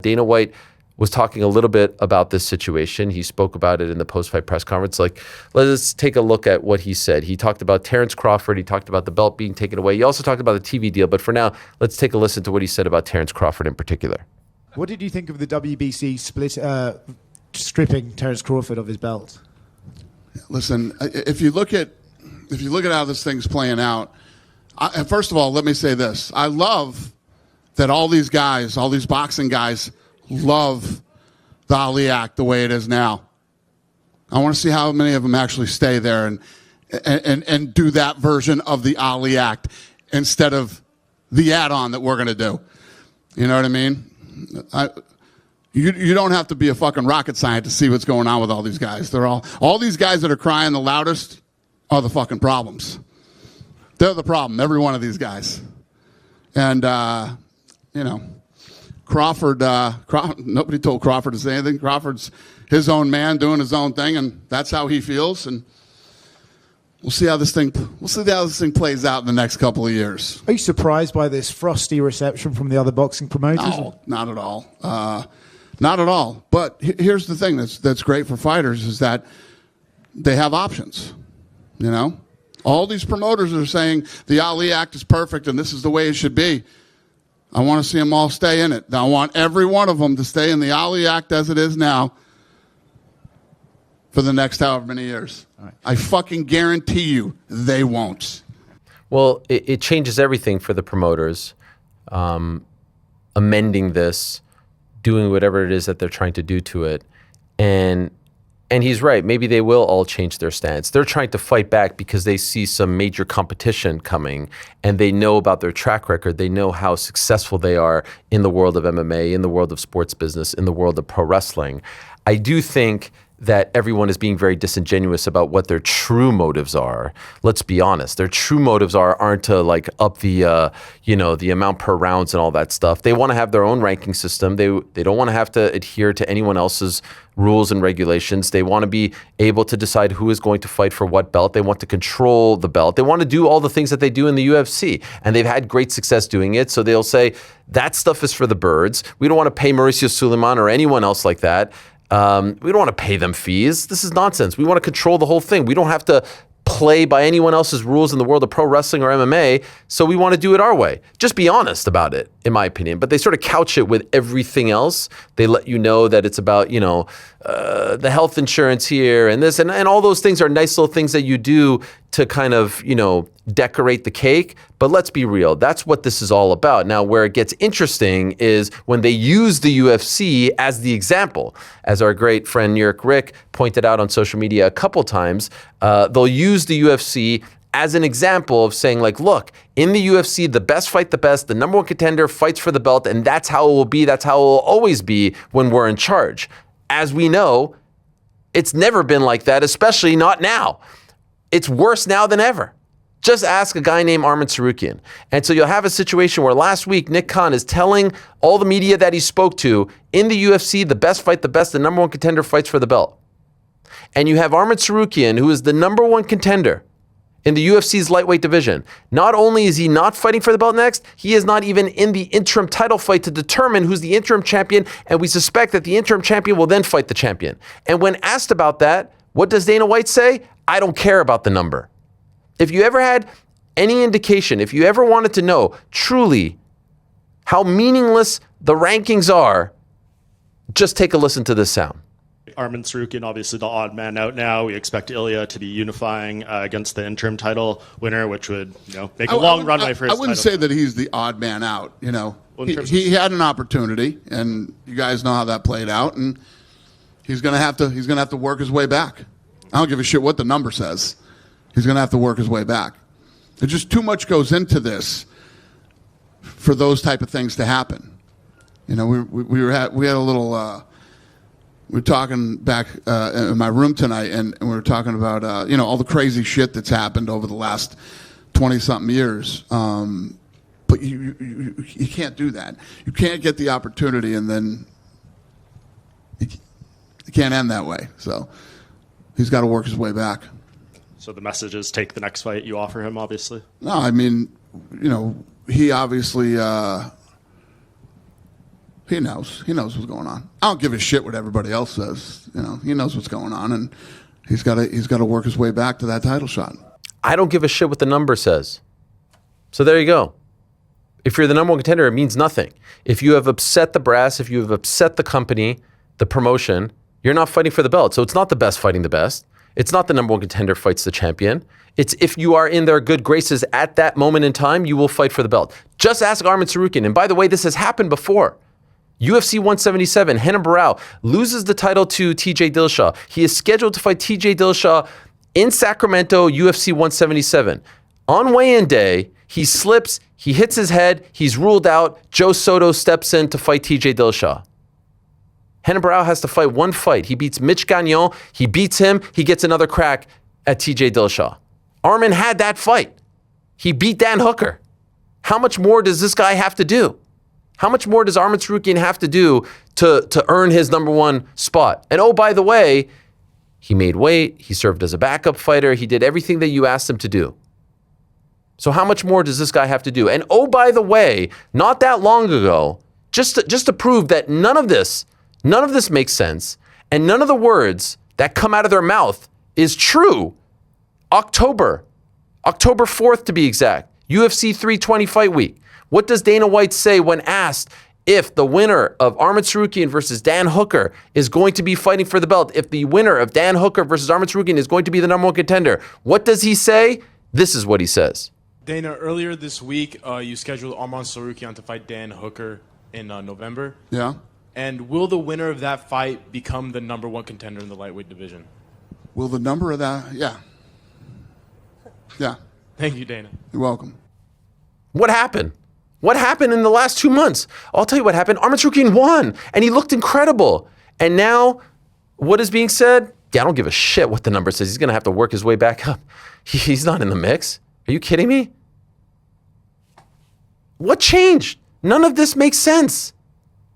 Dana White was talking a little bit about this situation. He spoke about it in the post-fight press conference. Let's take a look at what he said. He talked about Terrence Crawford. He talked about the belt being taken away. He also talked about the TV deal. But for now, let's take a listen to what he said about Terrence Crawford in particular. What did you think of the WBC stripping Terrence Crawford of his belt? Listen, if you look at how this thing's playing out, first of all, let me say this. I love that all these guys, all these boxing guys, love the Ali Act the way it is now. I want to see how many of them actually stay there and do that version of the Ali Act instead of the add-on that we're going to do. You know what I mean? You don't have to be a fucking rocket scientist to see what's going on with all these guys. All these guys that are crying the loudest are the fucking problems. They're the problem, every one of these guys. And, Crawford, nobody told Crawford to say anything. Crawford's his own man doing his own thing, and that's how he feels. And we'll see how this thing plays out in the next couple of years. Are you surprised by this frosty reception from the other boxing promoters? No, not at all. Not at all. But here's the thing that's great for fighters is that they have options. You know, all these promoters are saying the Ali Act is perfect and this is the way it should be. I want to see them all stay in it. I want every one of them to stay in the Ali Act as it is now for the next however many years. Right. I fucking guarantee you they won't. Well, it changes everything for the promoters, amending this, doing whatever it is that they're trying to do to it. And he's right. Maybe they will all change their stance. They're trying to fight back because they see some major competition coming and they know about their track record. They know how successful they are in the world of MMA, in the world of sports business, in the world of pro wrestling. I do think that everyone is being very disingenuous about what their true motives are. Let's be honest. Their true motives aren't to up the the amount per rounds and all that stuff. They want to have their own ranking system. They don't want to have to adhere to anyone else's rules and regulations. They want to be able to decide who is going to fight for what belt. They want to control the belt. They want to do all the things that they do in the UFC. And they've had great success doing it. So they'll say, that stuff is for the birds. We don't want to pay Mauricio Suleiman or anyone else like that. We don't want to pay them fees. This is nonsense. We want to control the whole thing. We don't have to play by anyone else's rules in the world of pro wrestling or MMA, so we want to do it our way. Just be honest about it, in my opinion. But they sort of couch it with everything else. They let you know that it's about, the health insurance here and this, and all those things are nice little things that you do to kind of, decorate the cake. But let's be real. That's what this is all about. Now, where it gets interesting is when they use the UFC as the example. As our great friend New York Rick pointed out on social media a couple times, they'll use the UFC as an example of saying, look, in the UFC, the best fight the best, the number one contender fights for the belt, and that's how it will be. That's how it will always be when we're in charge. As we know, it's never been like that, especially not now. It's worse now than ever. Just ask a guy named Arman Tsarukyan. And so you'll have a situation where last week, Nick Khan is telling all the media that he spoke to, in the UFC, the best fight the best, the number one contender fights for the belt. And you have Arman Tsarukyan, who is the number one contender in the UFC's lightweight division. Not only is he not fighting for the belt next, he is not even in the interim title fight to determine who's the interim champion, and we suspect that the interim champion will then fight the champion. And when asked about that, what does Dana White say? I don't care about the number. If you ever had any indication, if you ever wanted to know truly how meaningless the rankings are, just take a listen to this sound. Arman Tsarukyan, obviously the odd man out now. We expect Ilya to be unifying against the interim title winner, which would make a long runway for his title. I wouldn't say that he's the odd man out. He had an opportunity, and you guys know how that played out, and he's gonna have to work his way back. I don't give a shit what the number says. He's going to have to work his way back. There's just too much goes into this for those type of things to happen. We had a little. We were talking back in my room tonight, and we were talking about all the crazy shit that's happened over the last 20-something years. But you can't do that. You can't get the opportunity, and then it can't end that way. So he's got to work his way back. So the message is take the next fight you offer him, obviously? No, I mean, he obviously He knows. He knows what's going on. I don't give a shit what everybody else says. He knows what's going on, and he's got to work his way back to that title shot. I don't give a shit what the number says. So there you go. If you're the number one contender, it means nothing. If you have upset the brass, if you have upset the company, the promotion, you're not fighting for the belt. So it's not the best fighting the best. It's not the number one contender fights the champion. It's if you are in their good graces at that moment in time, you will fight for the belt. Just ask Arman Tsarukyan. And by the way, this has happened before. UFC 177, Renan Barão loses the title to TJ Dillashaw. He is scheduled to fight TJ Dillashaw in Sacramento, UFC 177. On weigh-in day, he slips, he hits his head, he's ruled out. Joe Soto steps in to fight TJ Dillashaw. Renan Barão has to fight one fight. He beats Mitch Gagnon, he beats him, he gets another crack at TJ Dillashaw. Arman had that fight. He beat Dan Hooker. How much more does this guy have to do? How much more does Arman Tsarukyan have to do to earn his number one spot? And oh, by the way, he made weight, he served as a backup fighter, he did everything that you asked him to do. So how much more does this guy have to do? And oh, by the way, not that long ago, just to prove that none of this makes sense, and none of the words that come out of their mouth is true, October 4th to be exact, UFC 320 fight week. What does Dana White say when asked if the winner of Arman Tsarukyan versus Dan Hooker is going to be fighting for the belt? If the winner of Dan Hooker versus Arman Tsarukyan is going to be the number one contender, what does he say? This is what he says. Dana, earlier this week, you scheduled Arman Tsarukyan to fight Dan Hooker in November. Yeah. And will the winner of that fight become the number one contender in the lightweight division? Will the number of that? Yeah. Yeah. Thank you, Dana. You're welcome. What happened? What happened in the last 2 months? I'll tell you what happened. Arman Tsarukyan won, and he looked incredible. And now, what is being said? Yeah, I don't give a shit what the number says. He's going to have to work his way back up. He's not in the mix. Are you kidding me? What changed? None of this makes sense.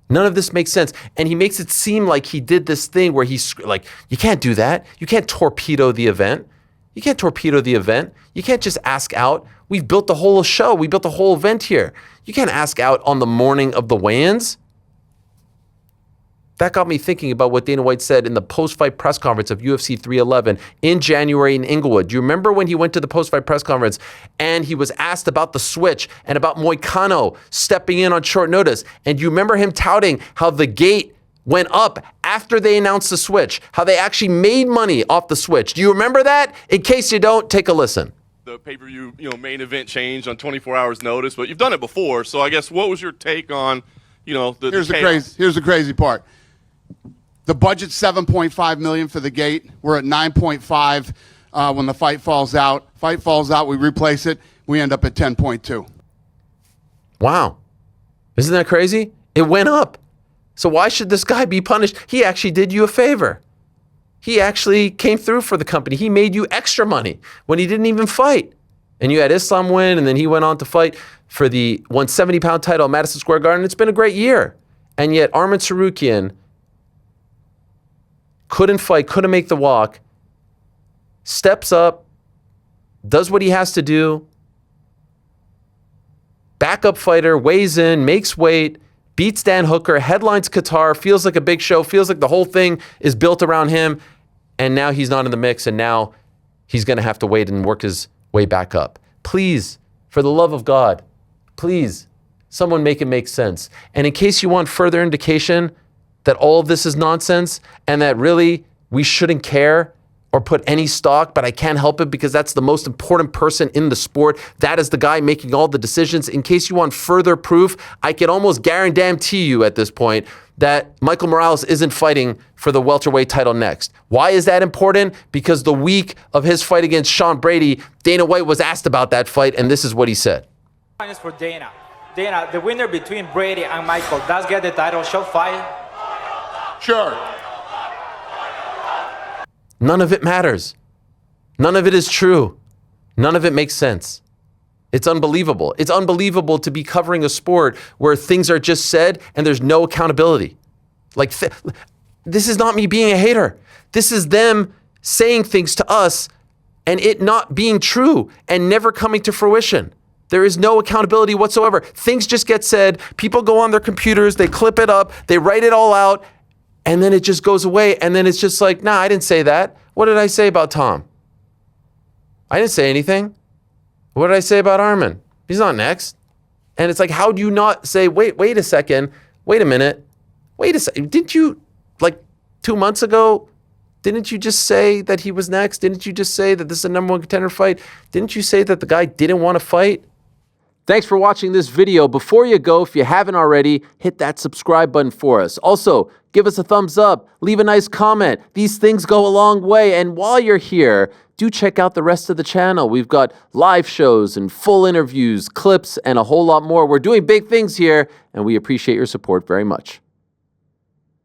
None of this makes sense. And he makes it seem like he did this thing where he's like, you can't do that. You can't torpedo the event. You can't torpedo the event. You can't just ask out. We've built the whole show. We built the whole event here. You can't ask out on the morning of the weigh-ins. That got me thinking about what Dana White said in the post-fight press conference of UFC 311 in January in Inglewood. Do you remember when he went to the post-fight press conference and he was asked about the switch and about Moicano stepping in on short notice? And do you remember him touting how the gate went up after they announced the switch, how they actually made money off the switch? Do you remember that? In case you don't, take a listen. The pay-per-view, main event changed on 24 hours notice, but you've done it before. So I guess what was your take on, Here's the crazy part. The budget's $7.5 million for the gate. We're at 9.5 when the fight falls out. Fight falls out, we replace it. We end up at 10.2. Wow. Isn't that crazy? It went up. So why should this guy be punished? He actually did you a favor. He actually came through for the company. He made you extra money when he didn't even fight. And you had Islam win, and then he went on to fight for the 170-pound title at Madison Square Garden. It's been a great year. And yet Arman Tsarukyan couldn't fight, couldn't make the walk, steps up, does what he has to do, backup fighter, weighs in, makes weight, beats Dan Hooker, headlines Qatar, feels like a big show, feels like the whole thing is built around him, and now he's not in the mix, and now he's going to have to wait and work his way back up. Please, for the love of God, please, someone make it make sense. And in case you want further indication that all of this is nonsense and that really we shouldn't care or put any stock, but I can't help it because that's the most important person in the sport. That is the guy making all the decisions. In case you want further proof, I can almost guarantee you at this point that Michael Morales isn't fighting for the welterweight title next. Why is that important? Because the week of his fight against Sean Brady, Dana White was asked about that fight, and this is what he said. Finals for Dana. Dana, the winner between Brady and Michael does get the title shot fight. Sure. None of it matters. None of it is true. None of it makes sense. It's unbelievable. It's unbelievable to be covering a sport where things are just said and there's no accountability. This is not me being a hater. This is them saying things to us and it not being true and never coming to fruition. There is no accountability whatsoever. Things just get said. People go on their computers, they clip it up, they write it all out, and then it just goes away. And then it's just like, nah, I didn't say that. What did I say about Tom? I didn't say anything. What did I say about Arman? He's not next. And it's like, how do you not say, wait a second, wait a minute, wait a second. Didn't you, like 2 months ago, didn't you just say that he was next? Didn't you just say that this is a #1 contender fight? Didn't you say that the guy didn't want to fight? Thanks for watching this video. Before you go, if you haven't already, hit that subscribe button for us. Also, give us a thumbs up, leave a nice comment. These things go a long way. And while you're here, do check out the rest of the channel. We've got live shows and full interviews, clips, and a whole lot more. We're doing big things here, and we appreciate your support very much.